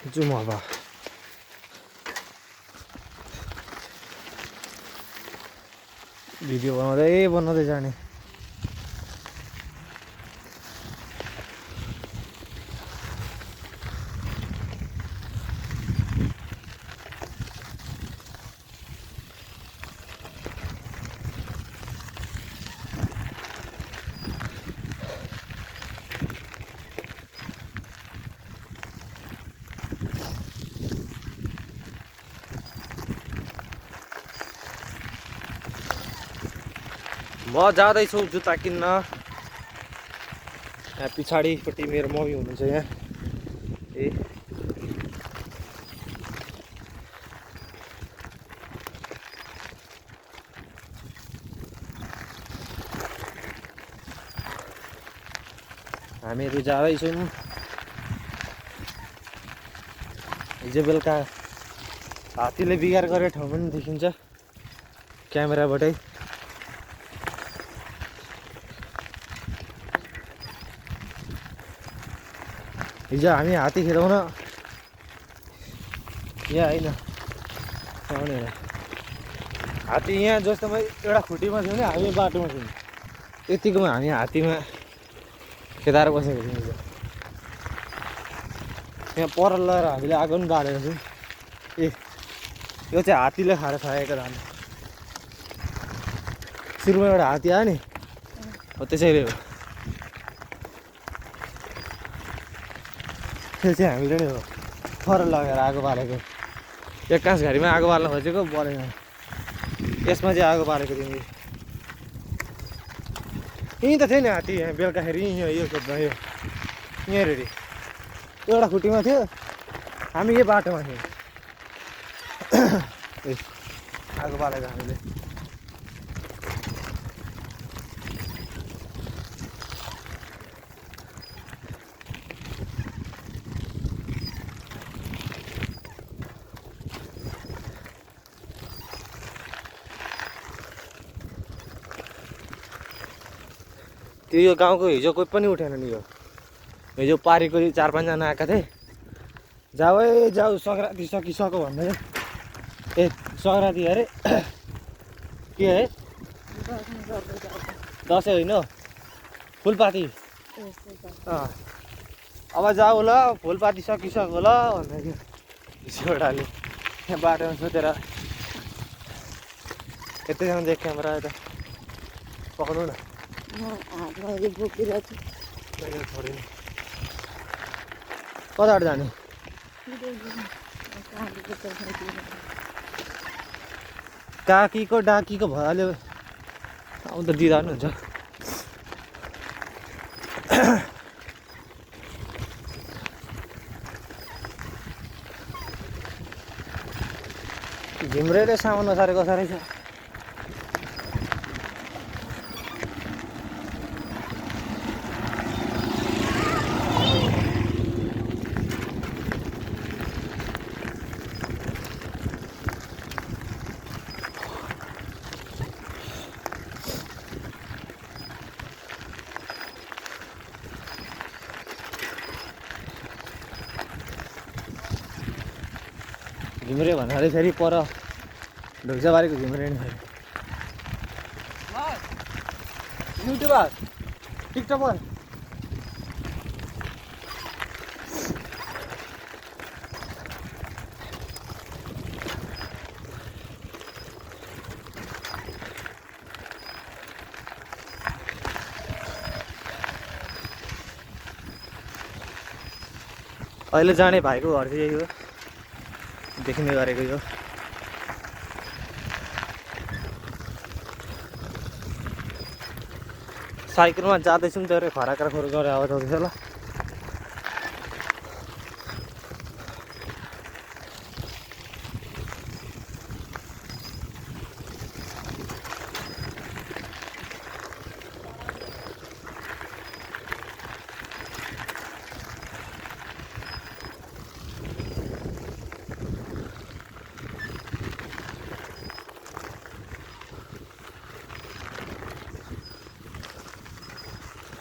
जाउँ अब भिडियो बनाउँदै जाने। म जाँदैछु जुत्ता किन्न। यहाँ पछाडिपट्टि मेरो मम्मी हुनुहुन्छ यहाँ। ए हामीहरू जाँदैछौँ। हिजो बेलुका हात्तीले बिगार गरे ठाउँ पनि देखिन्छ क्यामेराबाटै। हिजो हामी हात्ती खेदाउन यहाँ होइन भनेर हात्ती यहाँ जस्तोमा एउटा खुट्टीमा थियो भने हामी बाटोमा थियौँ। यतिकोमा हामी हात्तीमा खेदाएर बसेको थियौँ। हिजो यहाँ पर लगाएर हामीले आगो पनि बालेको छौँ। ए यो चाहिँ हात्तीले खाएर खाएको धान। सुरुमा एउटा हात्ती आयो नि हो त्यसैले हो। त्यो चाहिँ हामीले नै हो पर लगाएर आगो बालेको। एक्कास घारीमा आगो बाल्न खोजेको बलेन। यसमा चाहिँ आगो बालेको थियो। यहीँ त थियो नि हात्ती यहाँ बेलुकाखेरि यो खेतमा यो यहाँनिर एउटा खुट्टीमा थियो हामी यो बाटोमा थियौँ। आगो बालेको हामीले। त्यो यो गाउँको हिजो कोही पनि उठेन नि। यो हिजो पारीको 4-5 जना आएका थिए। जाऊ है जाऊ सङ्क्रान्ति सकिसक्यो भन्दै। ए सङ्क्रान्ति अरे के है दसैँ होइन फुलपाती। अब जाऊ ल फुलपाती सकिसक्यो ल भन्दै थियो छोराले यहाँ बाटोमा सोधेर। यतिजना देख क्यामेरा यता पक्राउ न। कताबाट जाने? काकीको डाकीको भइहाल्यो अब त दिँदा पनि हुन्छ। घिम्रेले सामान नसारेको साह्रै छ। घिम्रे भन्नाले फेरि पर ढुक्जाबारीको घिम्रे नि फेरि युट्युबर टिकटकर। अहिले जाने भाइको घर चाहिँ यही हो देखिने गरेको यो। साइकलमा जाँदैछौँ त्यो खराक्रा खोर गरेर आवाज आउँदैछ ल।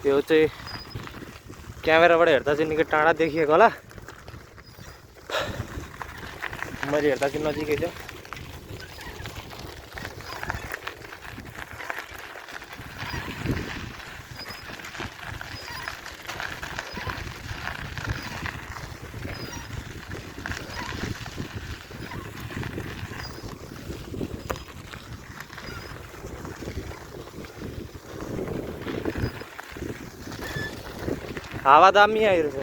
त्यो चाहिँ क्यामेराबाट हेर्दा चाहिँ निकै टाढा देखिएको होला। मैले हेर्दा चाहिँ नजिकै थियो। हावा दामी आइरहेछ।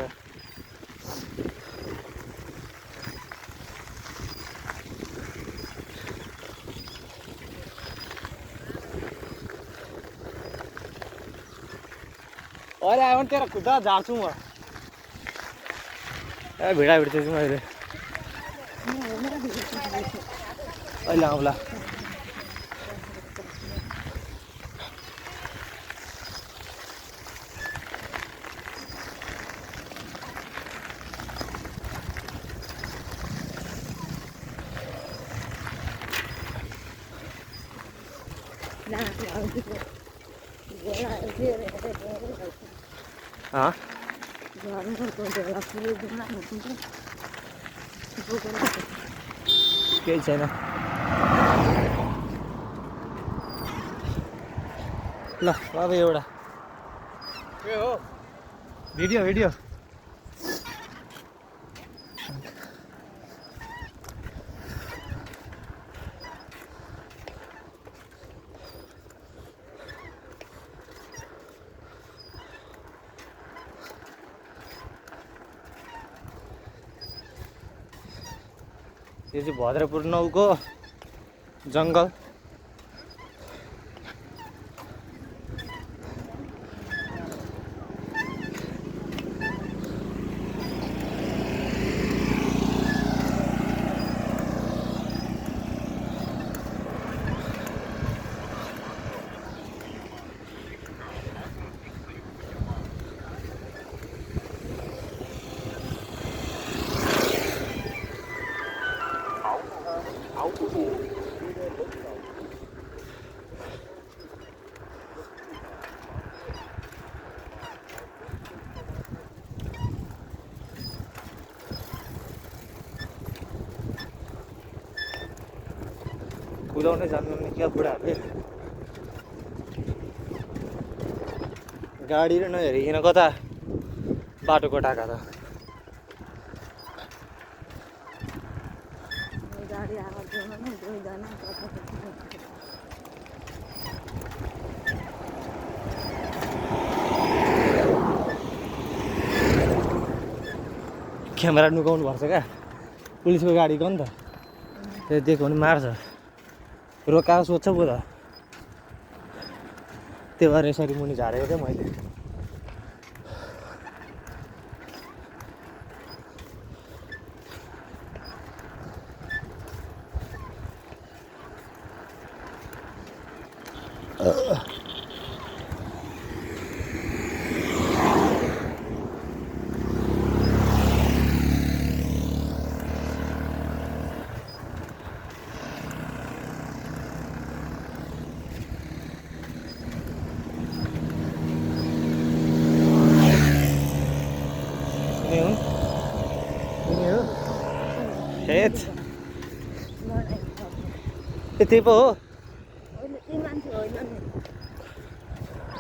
अरे आयो भने तेरो खुट्टा झार्छु म। ए भिडा भिड्दैछु मैले अहिले आउँला। हाँ केही छैन। ल अब एउटा के हो भिडियो भिडियो यो चाहिँ भद्रपुर 9 को जङ्गल। कुदाउने जान्दैन क्या बुढाहरूले। गाडी र नहेरिकन कता बाटो कटाका त। क्यामेरा नुकाउनु पर्छ क्या पुलिसको गाडीको नि त। त्यो दिएको भने मार्छ। रोकाएको सोध्छ पो त। त्यो भएर यसरी मुनि झारेको थिएँ मैले। त्यही पो हो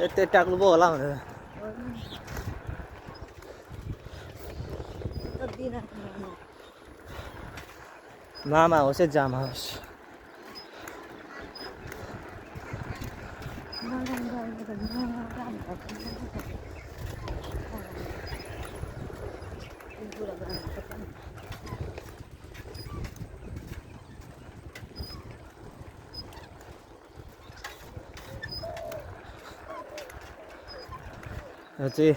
यतै टाक्नु पो होला भनेर। मामा होस् या जामा होस्। चाहिँ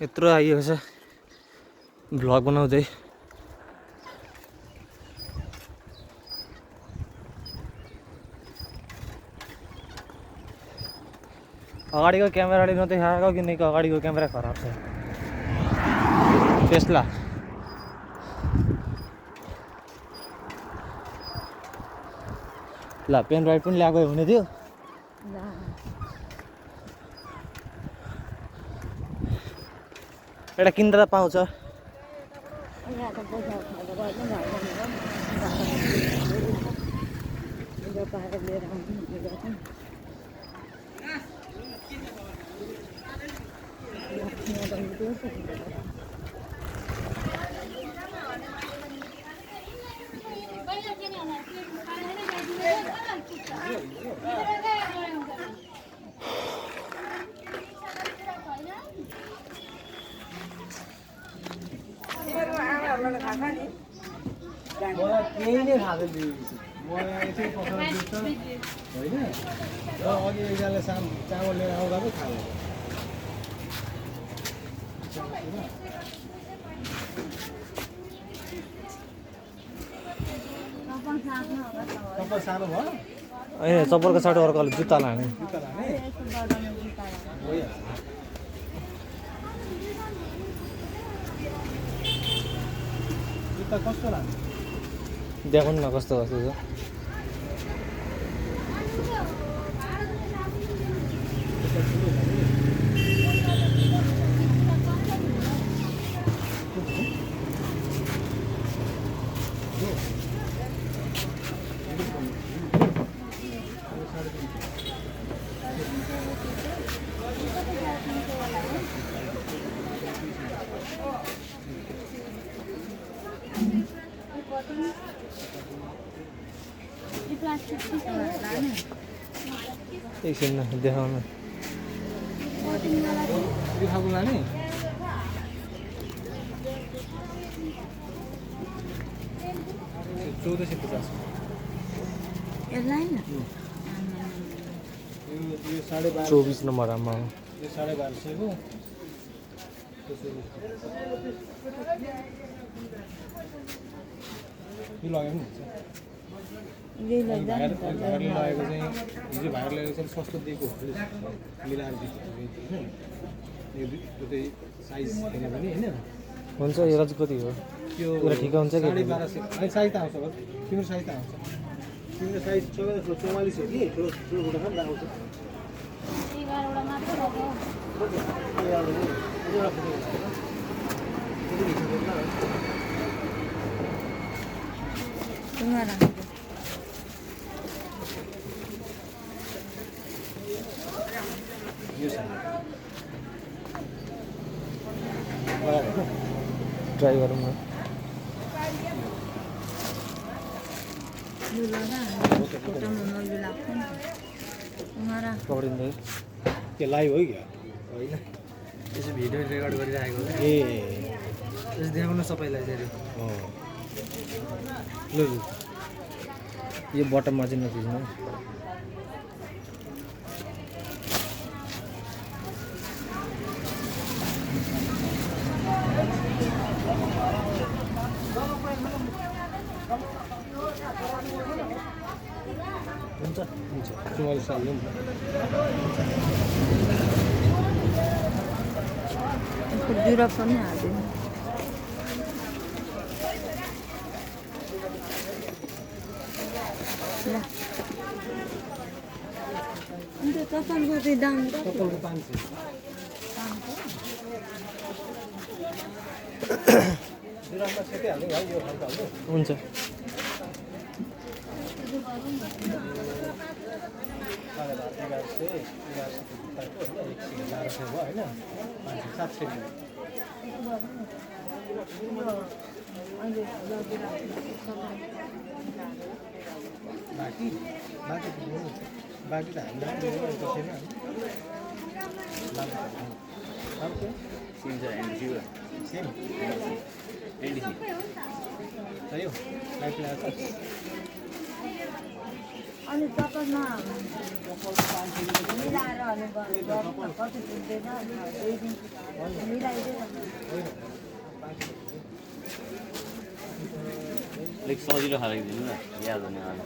यत्रो आइएको छ भ्लग बनाउँदै। अगाडिको क्यामेराले नदेखाएको किनकि अगाडिको क्यामेरा खराब छ त्यसला। ल पेन ड्राइभ पनि ल्याएको हुने थियो। एउटा किनेर पाउँछ। यहाँ त पैसा खाएर गए पनि भएन पाएर लिएर आउँछु गर्छन् मलाई केही नै खाँदै दिएको मलाई चाहिँ पकाउनु दिन्छ होइन र अघि एकजनाले चामल लिएर आउँदा पो खाँदैन चप्पल सानो भयो होइन चप्पलको साटो अर्कोले जुत्ता लाने जुत्ता लाने जुत्ता कस्तो लाने देखाउनु न कस्तो कस्तो छ एकछिन न देखाउनु यो खाएको लाने 1450 यो 24.5 नम्बर आमा यो 1250 को यो लगायो नि भाइरले लगेको चाहिँ हिजो भाइरले लगेको चाहिँ सस्तो दिएको हो मिलाएर दिएको होइन यो चाहिँ साइज हेऱ्यो भने होइन हुन्छ यो चाहिँ कति हो त्यो पुरा ठिक हुन्छ कि 1250 अनि साइज त आउँछ तिम्रो साइज त आउँछ तिम्रो साइज 44 हो कि ठुलो फोटो पनि आउँछ 11 मात्र हो तुम्हारा ट्राई गरौँ न पक्रिँदै त्यो लाइभ हो क्या होइन यसो भिडियो रेकर्ड गरिरहेको ए यसो देखाउनु सबैलाई चाहिँ ल यो बटममा चाहिँ नथिच्नु हुन्छ हुन्छ 44 साल हो जुरा पनि हाल्दिनु ल अन्त चप्पलको चाहिँ दाम चप्पलको 500 जुरामा छेकिहाल्नु भाइ यो खालको हाल्नु हुन्छ बाँकी त अनि चप्पलमा मिलाएर कति पुग्दैन मिलाइदिएर अलिक सजिलो खालको दिनु न याद हुने वाला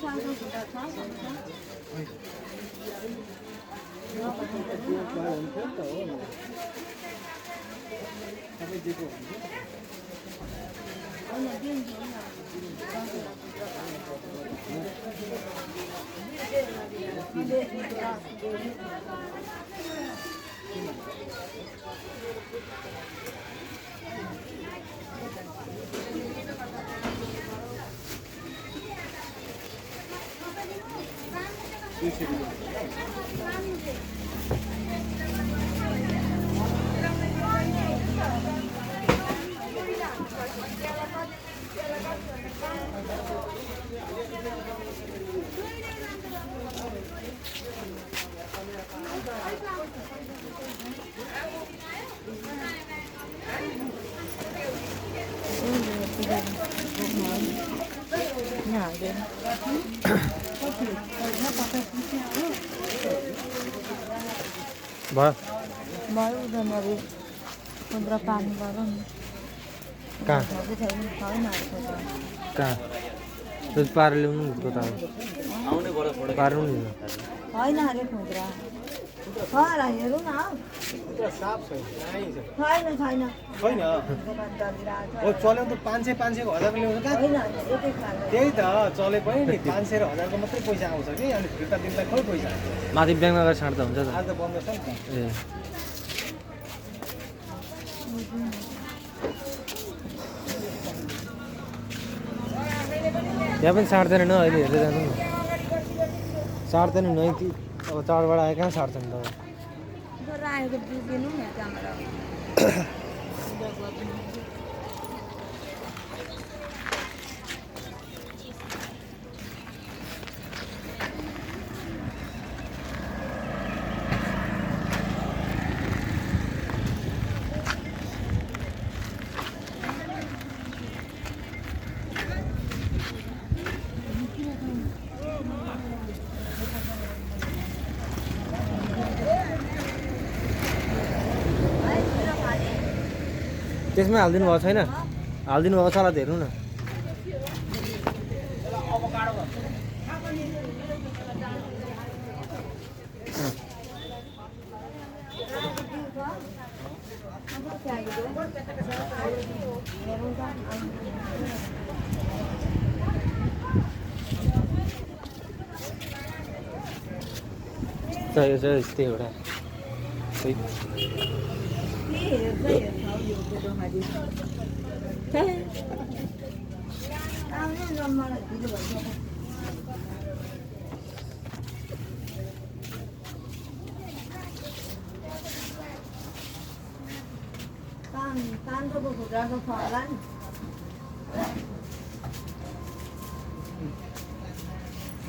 सालको खुट्टा छ भयो भयो उनीहरू खुद्रा पार्नु पर्यो नि कहाँ छैन कहाँ त्यो पार ल्याउनु उसको त आउने बडा फोटो पार्नु नि होइन अरे खुद्रा छ र हेरौँ न छैन छैन छैन ओ चल्यो त 500 500 को 1000 को ल्याउँछ कहाँ होइन एकै खाले त्यही त चले पनि नि 500 र 1000 को मात्रै पैसा आउँछ कि अनि फिर्ता दिनलाई खोइ पैसा माथि ब्याङ्कमा गएर छाड्दा हुन्छ त आज त बन्द छ नि त ए त्यहाँ पनि साट्दैन न अहिले हेर्दै जानु न साट्दैन नै ती अब चाडबाट आए कहाँ साट्छन् त राखेको दिनु न त्यहाँबाट त्यसमै हालिदिनु भएको छैन हालिदिनु भएको छ होला त हेर्नु न चाहियो चाहियो त्यही एउटा खोइ कान्छोको खुद्राको छ होला नि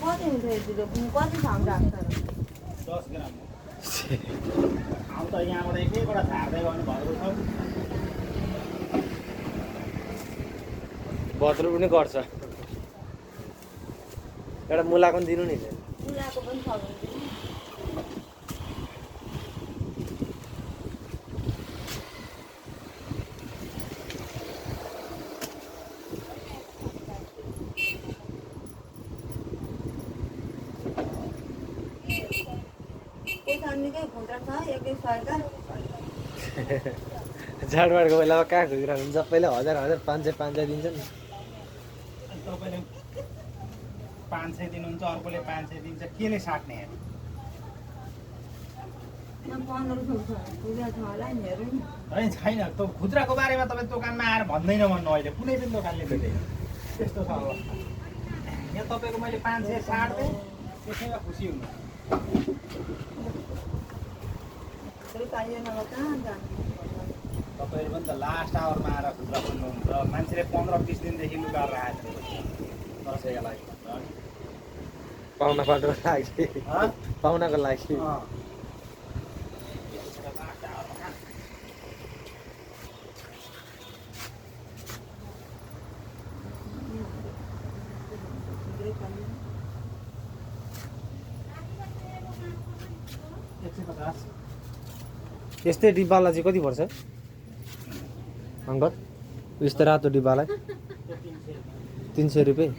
कति हुन्छ यतिको कति ठाउँ राख्छ 10 ग्राम आउँछ यहाँबाट एकैबाट झार्दै गर्नु भएको छ भद्रो पनि गर्छ एउटा मुलाको पनि दिनु नि मुलाको पनि छ भने झाडबाडको बेलामा कहाँ खुजिरहेको हुन्छ सबैले 1000 1000 500 500 दिन्छ नि तपाईँले 500 दिनुहुन्छ अर्कोले 500 दिन्छ केले साट्ने हेर्नु 1500 छ होला नि हेरौँ होइन छैन त्यो खुद्राको बारेमा तपाईँ दोकानमा आएर भन्दैन भन्नु अहिले कुनै पनि दोकानले दिँदैन त्यस्तो छ अवस्था यहाँ तपाईँको मैले 500 साट्दै त्यसैमा खुसी हुनु पाइएन कहाँ जानु तपाईँहरू पनि त लास्ट आवरमा आएर खुद्रा बोल्नुहुन्छ मान्छेले 15-20 दिनदेखि लुगा राखेको दसैँको लागि पाहुनाको लागि पाहुनाको लागि यस्तै डिब्बालाई चाहिँ कति पर्छ अङ्कल यस्तो रातो डिब्बालाई 300 रुपियाँ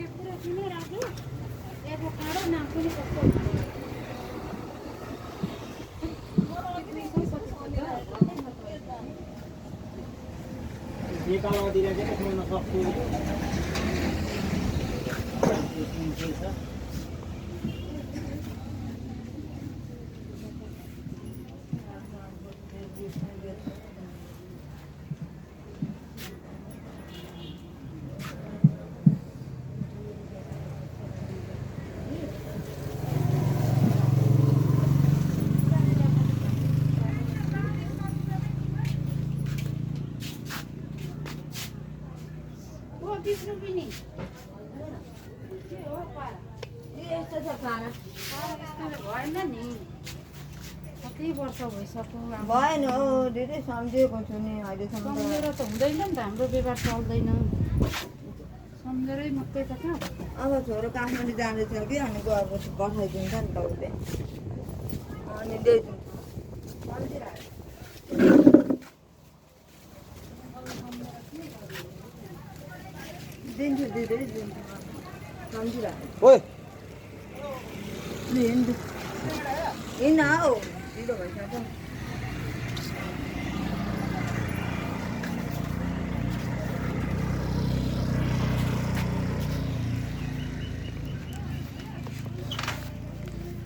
यहाँको काँडो नाम पनि कस्तो नेपालमा दिएर चाहिँ देखाउन सक्छु भएन नि कति वर्ष भइसक्यो भएन हो धेरै सम्झेको छु नि अहिलेसम्म सम्झेर त हुँदैन नि त हाम्रो व्यवहार चल्दैन सम्झेरै मात्रै त कहाँ अब छोरो काठमाडौँ जाँदैछ कि अनि गएपछि पठाइदिन्छ नि त उसले अनि ल्याइदिन्छ दिन्छु दिँदै दिन्छु सम्झिरहेको ओइ हिँड हौ ढिलो भइसक्यो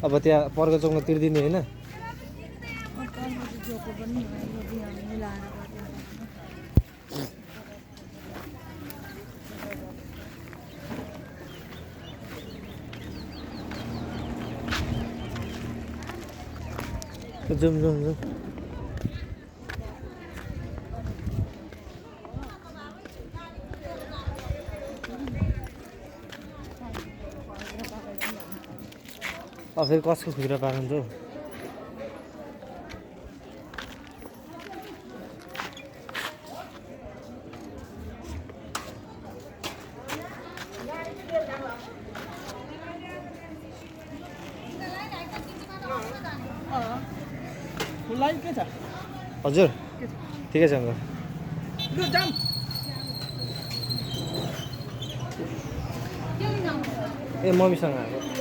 अब त्यहाँ पर्को चौकमा तिर्दिने होइन जाउँ जाउँ जाउँ अब फेरि कसको खुद्रा पारन्छ हौ फुललाई के छ हजुर ठिकै छ अङ्कल लु जाम ए मम्मीसँग आएको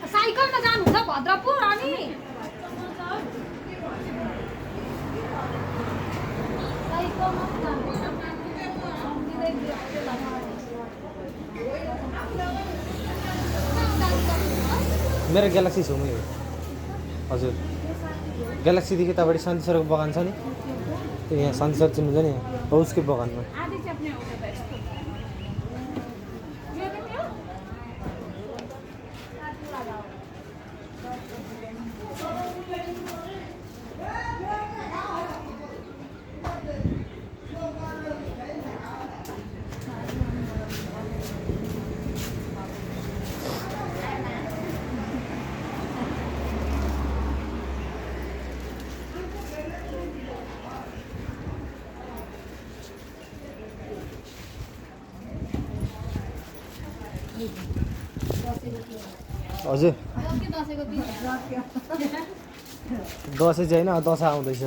साइकलमा जानुहुन्छ भद्रपुर अनि मेरो ग्यालेक्सी छेउमै हो हजुर ग्यालेक्सीदेखि तपाईँले शान्तिसरको बगान छ नि त्यो यहाँ शान्तिसर चिन्नुहुन्छ नि हो उसकै बगानमा हजुर दसैँ चाहिँ होइन दसैँ आउँदैछ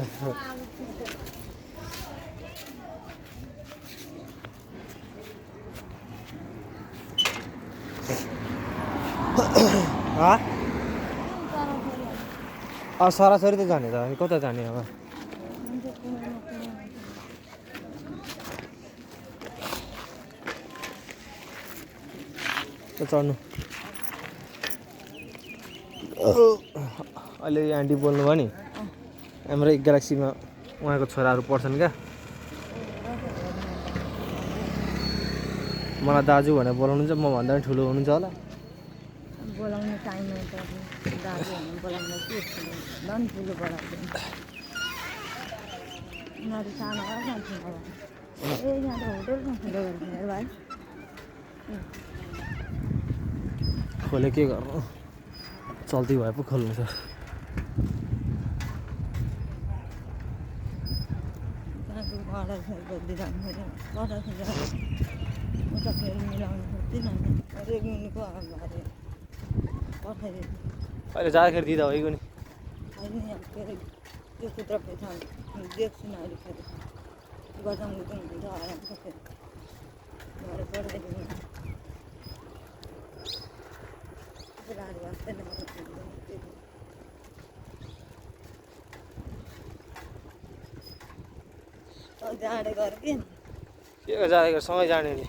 सरासरी त जाने त अनि कता जाने अब चढ्नु अहिले आन्टी बोल्नुभयो नि हाम्रो ग्यालेक्सीमा उहाँको छोराहरू पढ्छन् क्या मलाई दाजु भनेर बोलाउनुहुन्छ म भन्दा पनि ठुलो हुनुहुन्छ होला बोलाउने टाइममा त दाजु भन्नु बोलाउनु के झन् ठुलो बोलाउँदैन उनीहरू सानो होला ए यहाँ त होटल न खुल्ला गरेको भाइ खोले के गर्नु चल्ती भए पो खोल्नु छ कहाँको भाडा गरिदिइरहनु पऱ्यो भाडा म त फेरि मिलाउनु सक्दिनँ नि रेग्मीको अरे पठाइदिनु अहिले जाँदाखेरि दिँदा भइगयो नि होइन यहाँ के अरे त्यो खुद्रा पैसा देख्छु न अहिले फेरि गजाङ गुजुङ हुन्छ आराम छ फेरि भरे पठाइदिनु गाडी वास्ते जाँडे गर कि के जाँदै सँगै जाने नि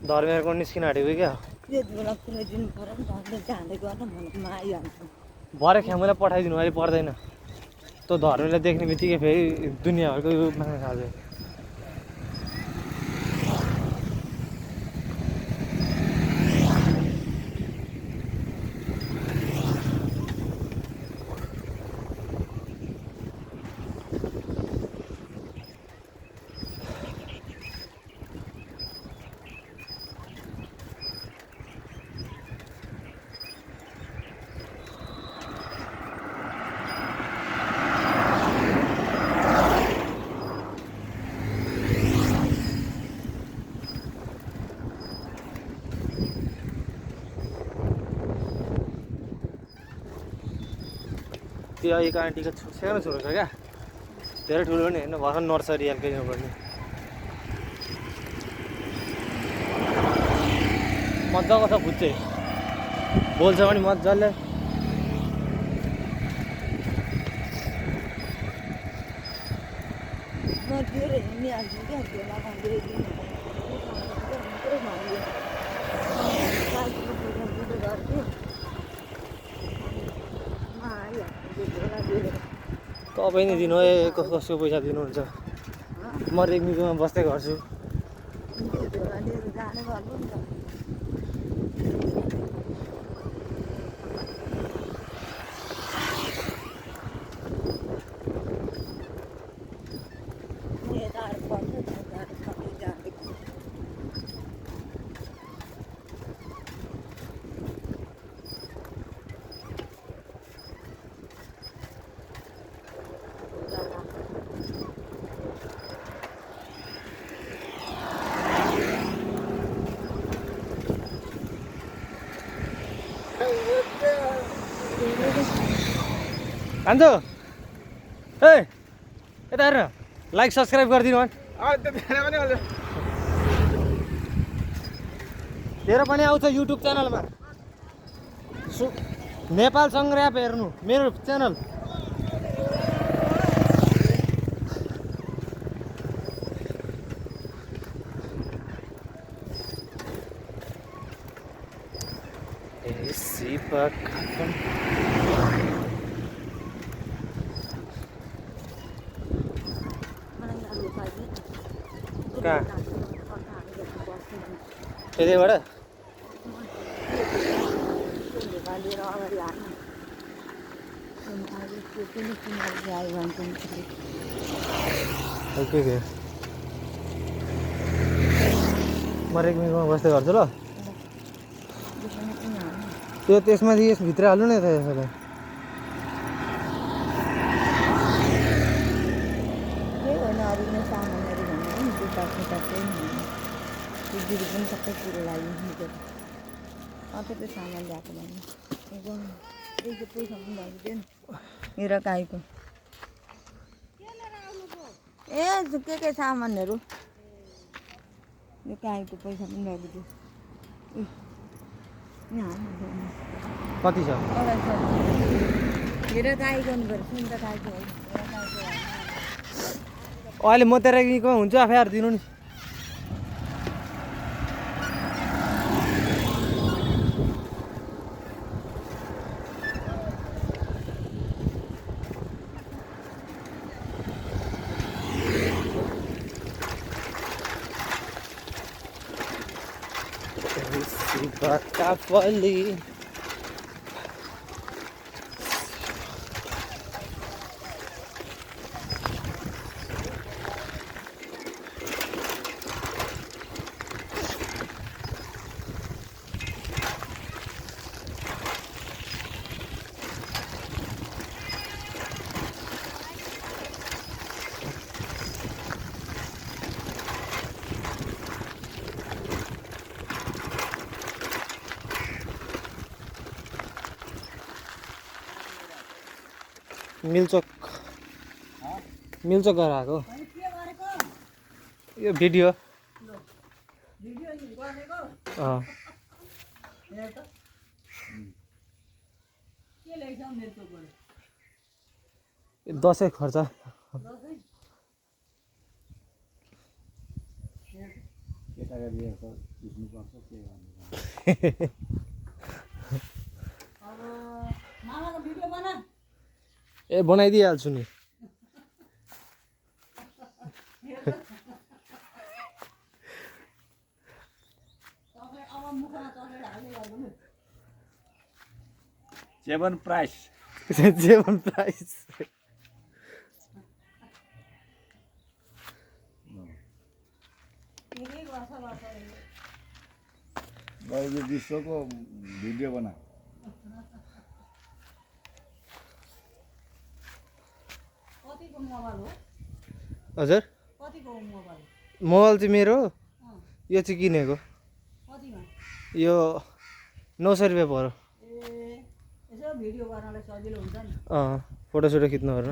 धर्मेको निस्किन आँटेको क्या त्यति बेला पुऱ्याइदिनु पऱ्यो नि त अन्त जाँडे गर्न भनेकोमा आइहाल्छ भरे ख्यामुलाई पठाइदिनु अहिले पर्दैन तँ धर्मेलाई देख्ने बित्तिकै फेरि दुनियाँभरको यो माग्न थाल्छ त्यो एक आन्टीको सानो छोरो छ क्या धेरै ठुलो पनि होइन भर्खर नर्सरी एलकेजीमा पढ्ने मजाको छ बुझ्छ बोल्छ पनि मजाले म त्यो हिँडिहाल्छु क्या त्यो लगाउँदै गर्थ्यो तपाईँ नै दिनु है कसको पैसा दिनुहुन्छ म रेग्मीकोमा बस्दै गर्छु जाने गर्नु नि त यताहरू पर्छ यताहरू सबै जाँडेको कान्छो ए यता हेर लाइक सब्सक्राइब गरिदिनु तेरो पनि आउँछ युट्युब च्यानलमा नेपाल सङ्ग्रह हेर्नु मेरो च्यानल कहाँ यतैबाट के म रेग्मीकोमा बस्दै गर्छु ल त्यो त्यसमाथि यसभित्र हाल्नु नि त यसलाई त्यही होइन अरू नै सामानहरू भन्यो नि जुत्ता खुट्टा केही होइन दिदी पनि सबै कुरो लागि अथवा सामान ल्याएको भने एकदम त्यही पैसा पनि लगिदियो नि मेरो गाईको ए के सामानहरू यो गाईको पैसा पनि लगिदियो कति छ मेरो गाई गर्नु पऱ्यो सुन त गाईको अहिले म त रेग्मीकोमा हुन्छु आफै आएर दिनु नि Bakapali मिल्चोक मिल्चोक गएर आएको यो भिडियो अँ दसैँ खर्च केटाको बिहे बुझ्नुपर्छ के गर्नु ए बनाइदिइहाल्छु नि जेवन प्राइस जेवन प्राइस गएको विश्वको भिडियो बना हजुर मोबाइल चाहिँ मेरो यो चाहिँ किनेको यो 900 रुपियाँ पर्यो यसो भिडियो गर्नलाई सजिलो हुन्छ नि अँ फोटोसोटो खिच्नु पर्न